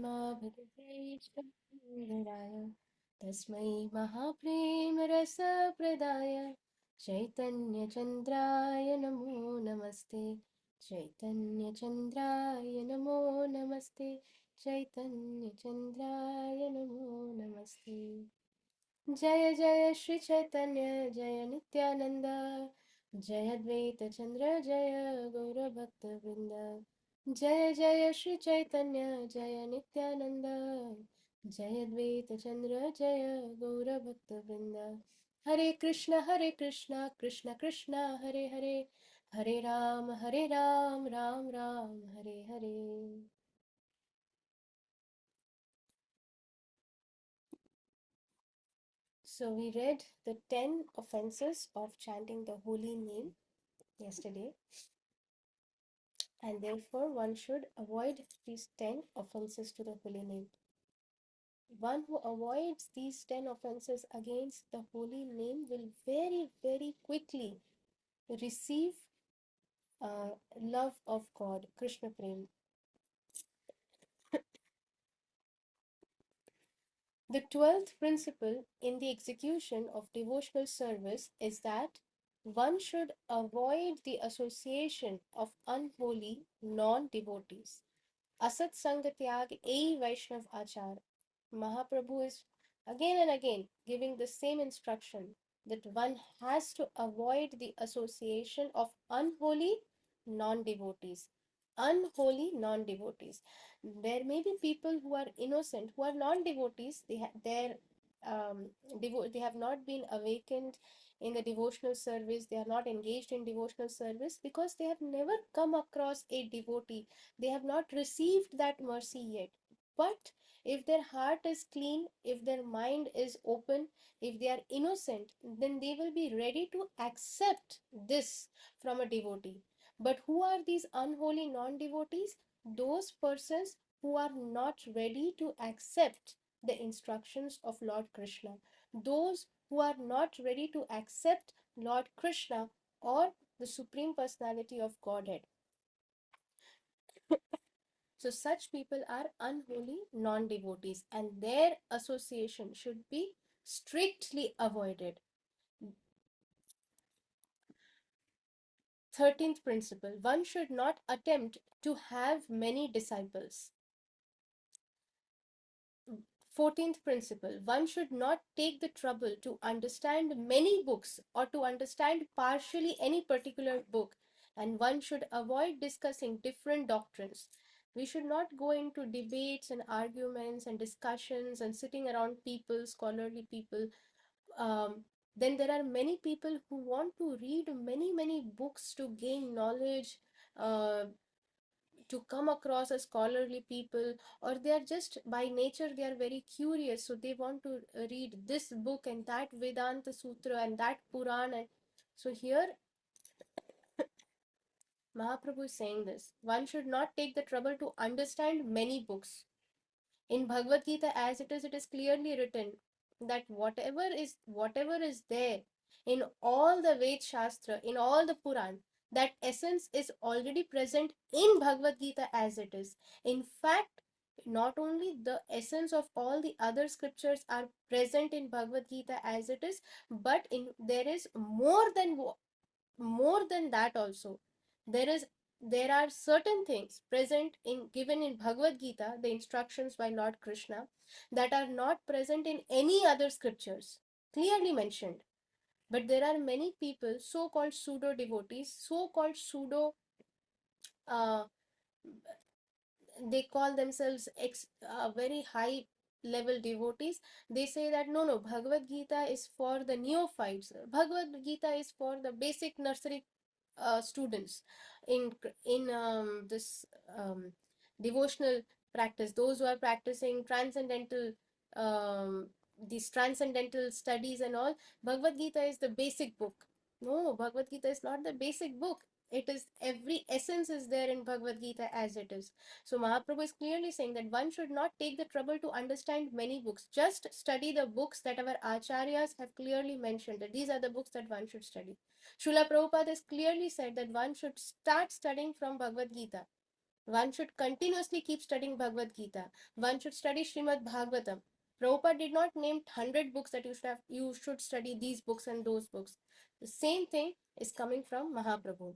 भगवैष्णवाय तस्मै महाप्रेमरसप्रदाय चैतन्यचन्द्राय नमो नमस्ते चैतन्यचन्द्राय नमो नमस्ते चैतन्यचन्द्राय नमो नमस्ते जय जय श्री चैतन्य जय नित्यानंद जय अद्वैत चंद्र जय गौरभक्तवृंद जय जय श्री चैतन्य जय नित्यानंद जय अद्वैत चंद्र जय गौरभक्तवृंद हरे Krishna Krishna Krishna Hare Hare Hare Ram Ram Ram Hare Hare. So we read the 10 offenses of chanting the holy name yesterday, and therefore one should avoid these 10 offenses to the holy name. One who avoids these 10 offenses against the holy name will very, very quickly receive love of God, Krishna Prem. The 12th principle in the execution of devotional service is that one should avoid the association of unholy non-devotees. Asat Sanga Tyag Ei Vaishnav Achar. Mahaprabhu is again and again giving the same instruction that one has to avoid the association of unholy non-devotees. Unholy non-devotees. There may be people who are innocent, who are non-devotees. Um, they have not been awakened in the devotional service. They are not engaged in devotional service because they have never come across a devotee. They have not received that mercy yet. But if their heart is clean, if their mind is open, if they are innocent, then they will be ready to accept this from a devotee. But who are these unholy non-devotees? Those persons who are not ready to accept the instructions of Lord Krishna. Those who are not ready to accept Lord Krishna or the Supreme Personality of Godhead. So such people are unholy non-devotees, and their association should be strictly avoided. 13th principle, one should not attempt to have many disciples. 14th principle, one should not take the trouble to understand many books or to understand partially any particular book, and one should avoid discussing different doctrines. We should not go into debates and arguments and discussions and sitting around people, scholarly people. Then there are many people who want to read many books to gain knowledge, uh, to come across as scholarly people, or they are just by nature they are very curious, so they want to read this book and that Vedanta Sutra and that Puran. And so here Mahaprabhu is saying this, one should not take the trouble to understand many books. In Bhagavad Gita, as it is clearly written that whatever is there in all the Ved Shastra, in all the Puran, that essence is already present in Bhagavad Gita as it is. In fact, not only the essence of all the other scriptures are present in Bhagavad Gita as it is, but there is more than that also. There are certain things present in given in Bhagavad Gita, the instructions by Lord Krishna, that are not present in any other scriptures, clearly mentioned. But there are many people, so-called pseudo devotees, so-called pseudo uh, they call themselves very high level devotees. They say that no, Bhagavad Gita is for the neophytes, Bhagavad Gita is for the basic nursery students in this devotional practice, those who are practicing transcendental um, these transcendental studies and all. Bhagavad Gita is the basic book. No, Bhagavad Gita is not the basic book. It is, every essence is there in Bhagavad Gita as it is. So Mahaprabhu is clearly saying that one should not take the trouble to understand many books. Just study the books that our acharyas have clearly mentioned, that these are the books that one should study. Srila Prabhupada has clearly said that one should start studying from Bhagavad Gita. One should continuously keep studying Bhagavad Gita. One should study Srimad Bhagavatam. Prabhupada did not name 100 books that you should study these books and those books. The same thing is coming from Mahaprabhu.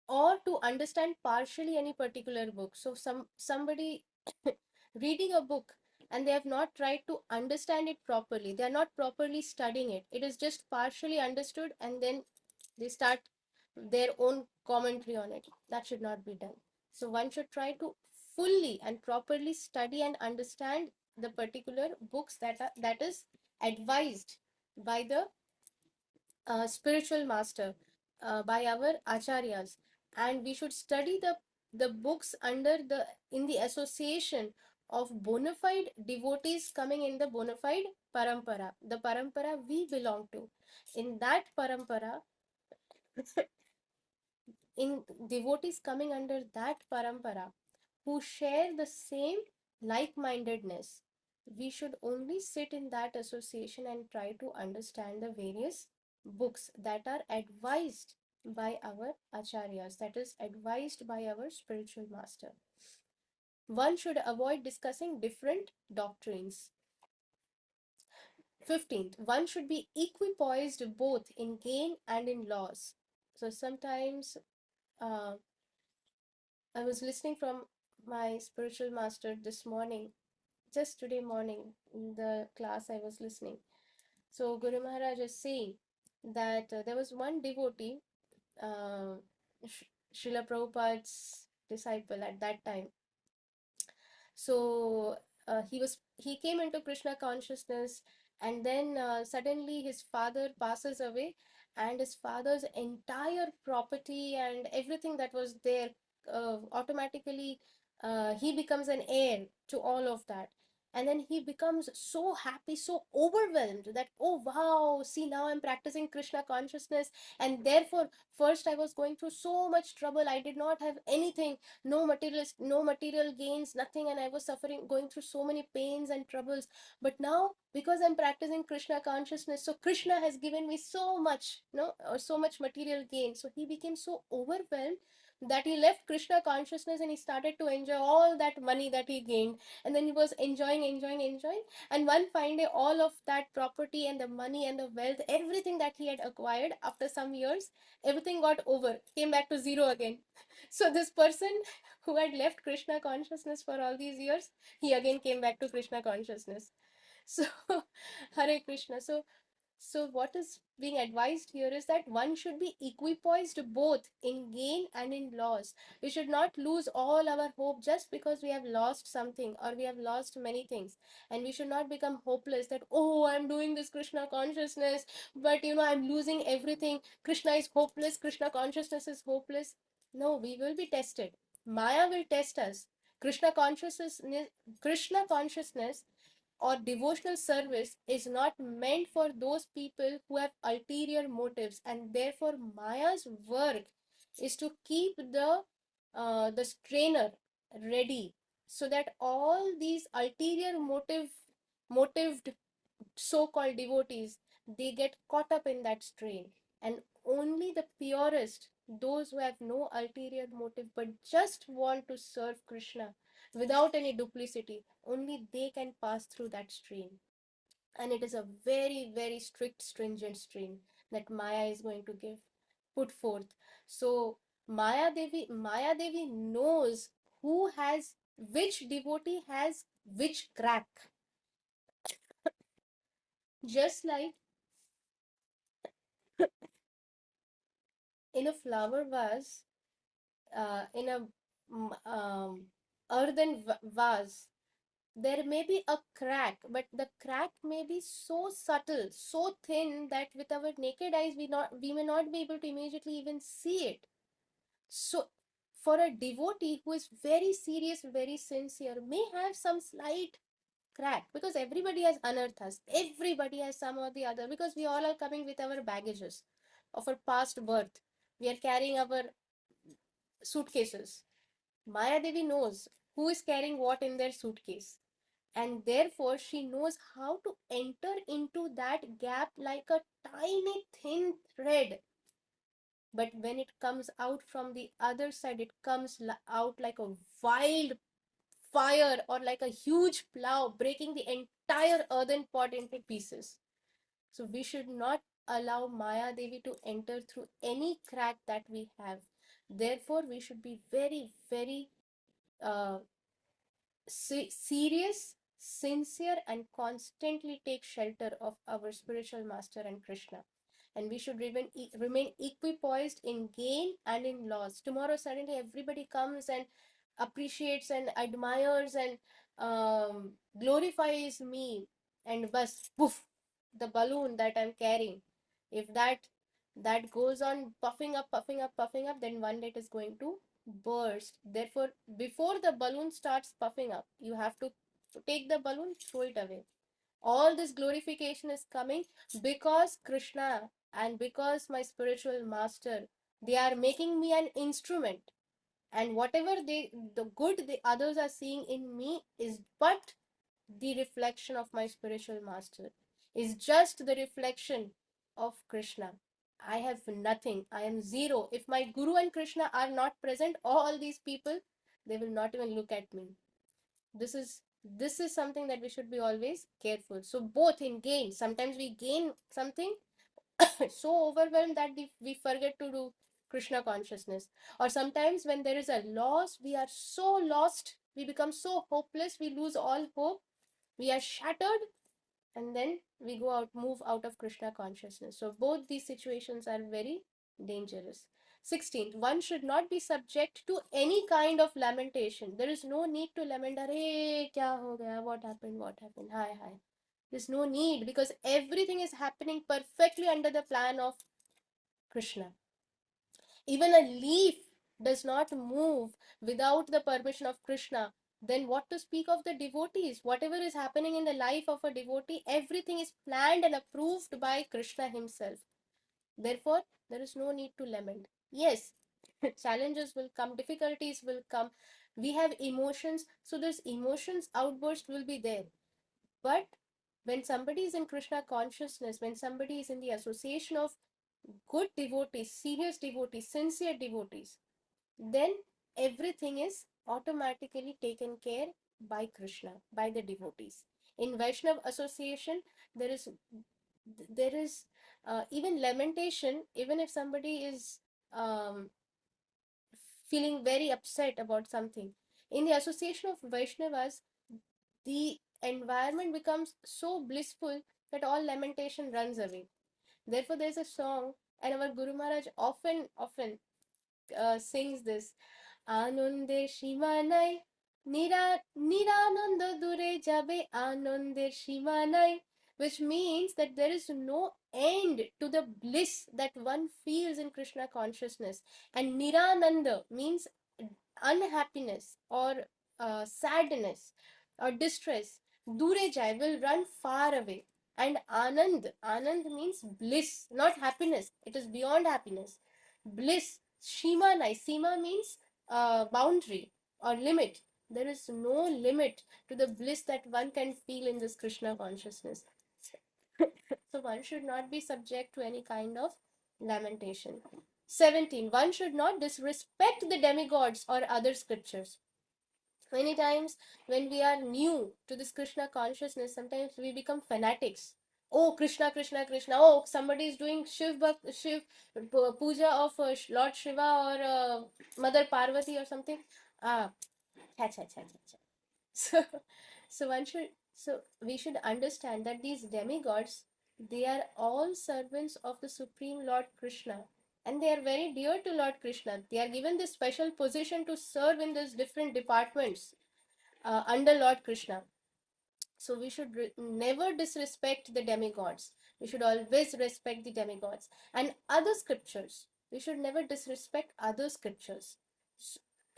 Or to understand partially any particular book. So somebody reading a book and they have not tried to understand it properly. They are not properly studying it. It is just partially understood and then they start their own commentary on it. That should not be done. So one should try to fully and properly study and understand the particular books that is advised by the spiritual master, by our acharyas, and we should study the books under the in the association of bona fide devotees coming in the bona fide parampara, the parampara we belong to. In that parampara, in devotees coming under that parampara who share the same like-mindedness, we should only sit in that association and try to understand the various books that are advised by our acharyas, that is advised by our spiritual master. One should avoid discussing different doctrines. 15th, one should be equipoised both in gain and in loss. So sometimes I was listening from my spiritual master this morning, just today morning, in the class I was listening. So Guru Maharaj is saying that there was one devotee, uh, Srila Prabhupada's disciple at that time. So he came into Krishna consciousness, and then suddenly his father passes away, and his father's entire property and everything that was there, automatically he becomes an heir to all of that. And then he becomes so happy, so overwhelmed that, oh wow, see, now I'm practicing Krishna consciousness, and therefore first I was going through so much trouble, I did not have anything, no material gains, nothing, and I was suffering, going through so many pains and troubles. But now, because I'm practicing Krishna consciousness, so Krishna has given me so much, no, or so much material gain. So he became so overwhelmed that he left Krishna consciousness and he started to enjoy all that money that he gained. And then he was enjoying. And one fine day, all of that property and the money and the wealth, everything that he had acquired after some years, everything got over, came back to zero again. So this person who had left Krishna consciousness for all these years, he again came back to Krishna consciousness. So Hare Krishna. So what is being advised here is that one should be equipoised both in gain and in loss. We should not lose all our hope just because we have lost something or we have lost many things. And we should not become hopeless that, oh, I'm doing this Krishna consciousness, but I'm losing everything. Krishna is hopeless, Krishna consciousness is hopeless. No, we will be tested. Maya will test us. Krishna consciousness or devotional service is not meant for those people who have ulterior motives, and therefore Maya's work is to keep the strainer ready, so that all these ulterior motived so-called devotees, they get caught up in that strain, and only the purest, those who have no ulterior motive but just want to serve Krishna without any duplicity, only they can pass through that strain. And it is a very, very strict, stringent strain that Maya is going to put forth. So Maya Devi knows which devotee has which crack. Just like in a flower vase, in a earthen vase, there may be a crack, but the crack may be so subtle, so thin that with our naked eyes we may not be able to immediately even see it. So for a devotee who is very serious, very sincere, may have some slight crack, because everybody has anarthas, everybody has some or the other, because we all are coming with our baggages of our past birth. We are carrying our suitcases. Maya Devi knows who is carrying what in their suitcase, and therefore she knows how to enter into that gap like a tiny thin thread, but when it comes out from the other side, it comes out like a wild fire or like a huge plow, breaking the entire earthen pot into pieces. So we should not allow Maya Devi to enter through any crack that we have. Therefore, we should be very, very uh, serious, sincere, and constantly take shelter of our spiritual master and Krishna. And we should remain equipoised in gain and in loss. Tomorrow, suddenly, everybody comes and appreciates and admires and glorifies me, and bus, poof, the balloon that I'm carrying. If that goes on puffing up, puffing up, puffing up, then one day it is going to burst. Therefore, before the balloon starts puffing up, you have to take the balloon, throw it away. All this glorification is coming because Krishna and because my spiritual master, they are making me an instrument. And whatever the good the others are seeing in me is but the reflection of my spiritual master, is just the reflection of Krishna. I have nothing. I am zero. If my Guru and Krishna are not present, all these people, they will not even look at me. This is something that we should be always careful. So both in gain, sometimes we gain something so overwhelmed that we forget to do Krishna consciousness. Or sometimes when there is a loss, we are so lost, we become so hopeless, we lose all hope, we are shattered, and then we move out of Krishna consciousness. So both these situations are very dangerous. 16th, one should not be subject to any kind of lamentation. There is no need to lament, Arey, kya ho gaya? What happened? What happened? Hi, hi. There's no need, because everything is happening perfectly under the plan of Krishna. Even a leaf does not move without the permission of Krishna. Then what to speak of the devotees? Whatever is happening in the life of a devotee, everything is planned and approved by Krishna himself. Therefore, there is no need to lament. Yes, challenges will come, difficulties will come. We have emotions, so there's emotions outburst will be there. But when somebody is in Krishna consciousness, when somebody is in the association of good devotees, serious devotees, sincere devotees, then everything is automatically taken care by Krishna, by the devotees. In Vaishnav association, there is even lamentation, even if somebody is um, feeling very upset about something. In the association of Vaishnavas, the environment becomes so blissful that all lamentation runs away. Therefore, there's a song, and our Guru Maharaj often sings this. আনন্দের সীমা নাই, নিরানন্দ দূরে যাবে আনন্দের সীমা নাই, which means that there is no end to the bliss that one feels in Krishna consciousness. And nirananda means unhappiness or sadness or distress. Dure jai will run far away. And anand means bliss, not happiness. It is beyond happiness. Bliss. Shima nai. Sima means boundary or limit. There is no limit to the bliss that one can feel in this Krishna consciousness. So one should not be subject to any kind of lamentation. 17. One should not disrespect the demigods or other scriptures. Many times when we are new to this Krishna consciousness, sometimes we become fanatics. Oh, Krishna, Krishna, Krishna. Oh, somebody is doing Shiv puja of Lord Shiva or Mother Parvati or something. Ah, cha cha cha cha cha. So, so we should understand that these demigods, they are all servants of the Supreme Lord Krishna, and they are very dear to Lord Krishna. They are given this special position to serve in these different departments under Lord Krishna. So we should never disrespect the demigods. We should always respect the demigods and other scriptures. We should never disrespect other scriptures.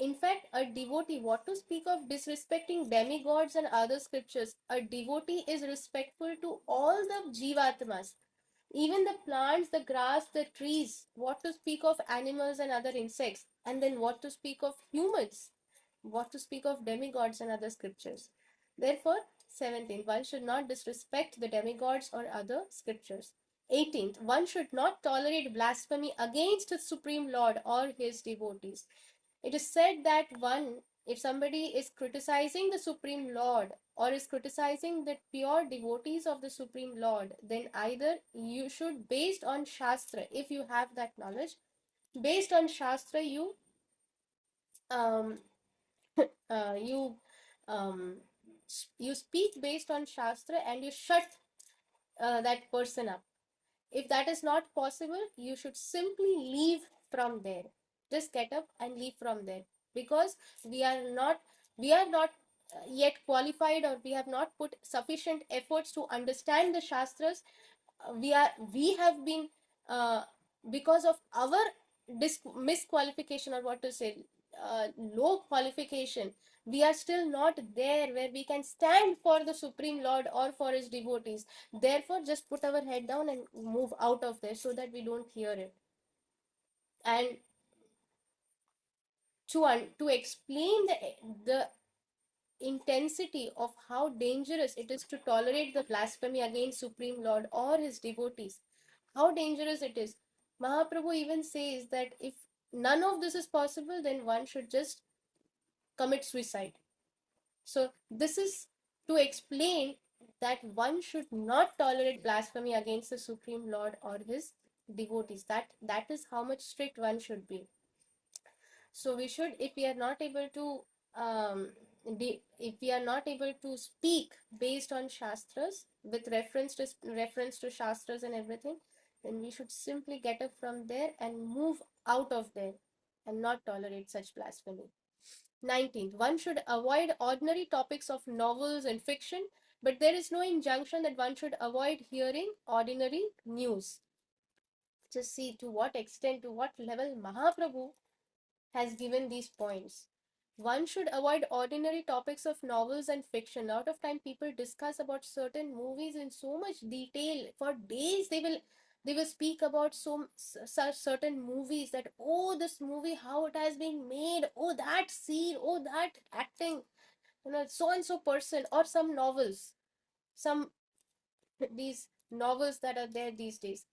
In fact, a devotee, what to speak of disrespecting demigods and other scriptures? A devotee is respectful to all the jivatmas, even the plants, the grass, the trees. What to speak of animals and other insects? And then what to speak of humans? What to speak of demigods and other scriptures? Therefore, 17. One should not disrespect the demigods or other scriptures. 18th, one should not tolerate blasphemy against the Supreme Lord or his devotees. It is said that if somebody is criticizing the Supreme Lord or is criticizing the pure devotees of the Supreme Lord, then either you should, based on Shastra, if you have that knowledge, based on Shastra, um, uh, you um, you speak based on Shastra and you shut that person up. If that is not possible, you should simply leave from there. Just get up and leave from there, because we are not yet qualified, or we have not put sufficient efforts to understand the Shastras. We have been, uh, because of our misqualification, or what to say, low qualification, we are still not there where we can stand for the Supreme Lord or for his devotees. Therefore, just put our head down and move out of there so that we don't hear it. And to explain the intensity of how dangerous it is to tolerate the blasphemy against Supreme Lord or his devotees, how dangerous it is, Mahaprabhu even says that if none of this is possible, then one should just commit suicide. So this is to explain that one should not tolerate blasphemy against the Supreme Lord or his devotees. That is how much strict one should be. So we should, if we are not able to, um, if we are not able to speak based on Shastras with reference to Shastras and everything, then we should simply get up from there and move out of there and not tolerate such blasphemy. 19th, one should avoid ordinary topics of novels and fiction, but there is no injunction that one should avoid hearing ordinary news. Just see to what extent, to what level Mahaprabhu has given these points. One should avoid ordinary topics of novels and fiction. A lot of time people discuss about certain movies in so much detail. For days they will speak about such certain movies, that oh, this movie, how it has been made, oh, that scene, oh, that acting, so and so person, or some novels, some these novels that are there these days.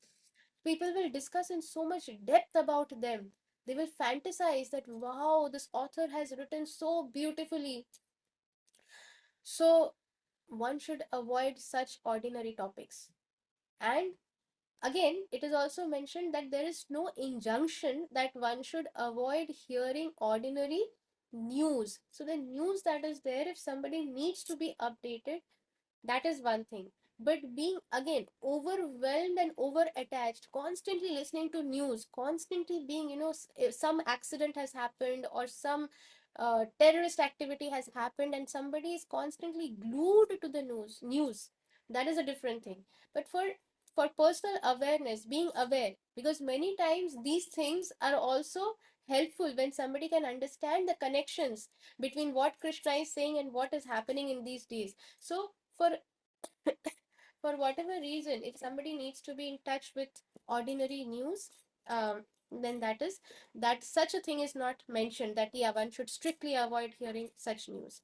People will discuss in so much depth about them. They will fantasize that, wow, this author has written so beautifully. So one should avoid such ordinary topics. And again, it is also mentioned that there is no injunction that one should avoid hearing ordinary news. So the news that is there, if somebody needs to be updated, that is one thing. But being again overwhelmed and over attached, constantly listening to news, constantly being, if some accident has happened or some terrorist activity has happened and somebody is constantly glued to the news, that is a different thing. But for personal awareness, being aware, because many times these things are also helpful when somebody can understand the connections between what Krishna is saying and what is happening in these days. So for whatever reason, if somebody needs to be in touch with ordinary news, then that such a thing is not mentioned, that yeah, one should strictly avoid hearing such news.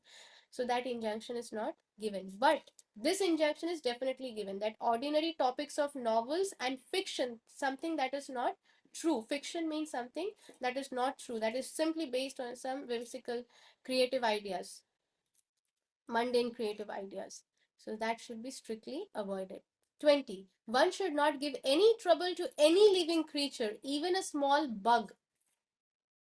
So that injunction is not given. But this injunction is definitely given, that ordinary topics of novels and fiction, something that is not true. Fiction means something that is not true, that is simply based on some whimsical creative ideas, mundane creative ideas. So that should be strictly avoided. 20. One should not give any trouble to any living creature, even a small bug.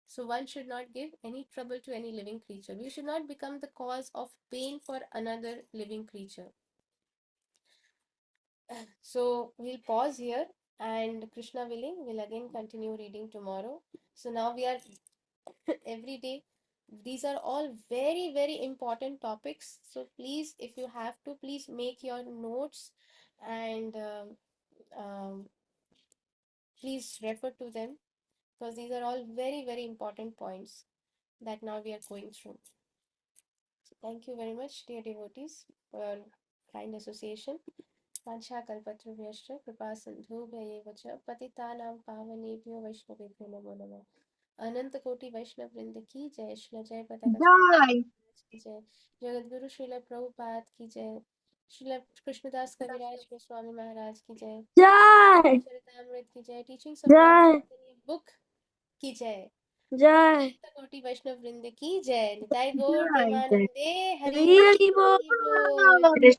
So one should not give any trouble to any living creature. We should not become the cause of pain for another living creature. So we'll pause here, and Krishna willing, we'll again continue reading tomorrow. So now we are every day. These are all very, very important topics. So please, if you have to, please make your notes and um, please refer to them, because these are all very, very important points that now we are going through. So thank you very much, dear devotees, for your kind association. वाञ्छाकल्पतरुभ्यश्च कृपासिन्धुभ्यैव च पतितानां पावनेभ्यो वैष्णवेभ्यो नमो नमः। अनंत कोटि वैष्णव वृंद की जय। श्रील जय पताका Jai. की जय। जगद्गुरु श्रील प्रभुपाद की जय। श्रील कृष्णदास कविराज गोस्वामी महाराज की जय। जय चरितामृत की जय। टीचिंग्स ऑफ लॉर्ड जय चैतन्य बुक की जय। जय कोटि वैष्णव वृंद की जय। निताई गौर जय प्रेमानंदे हरि हरि बोल। बोल।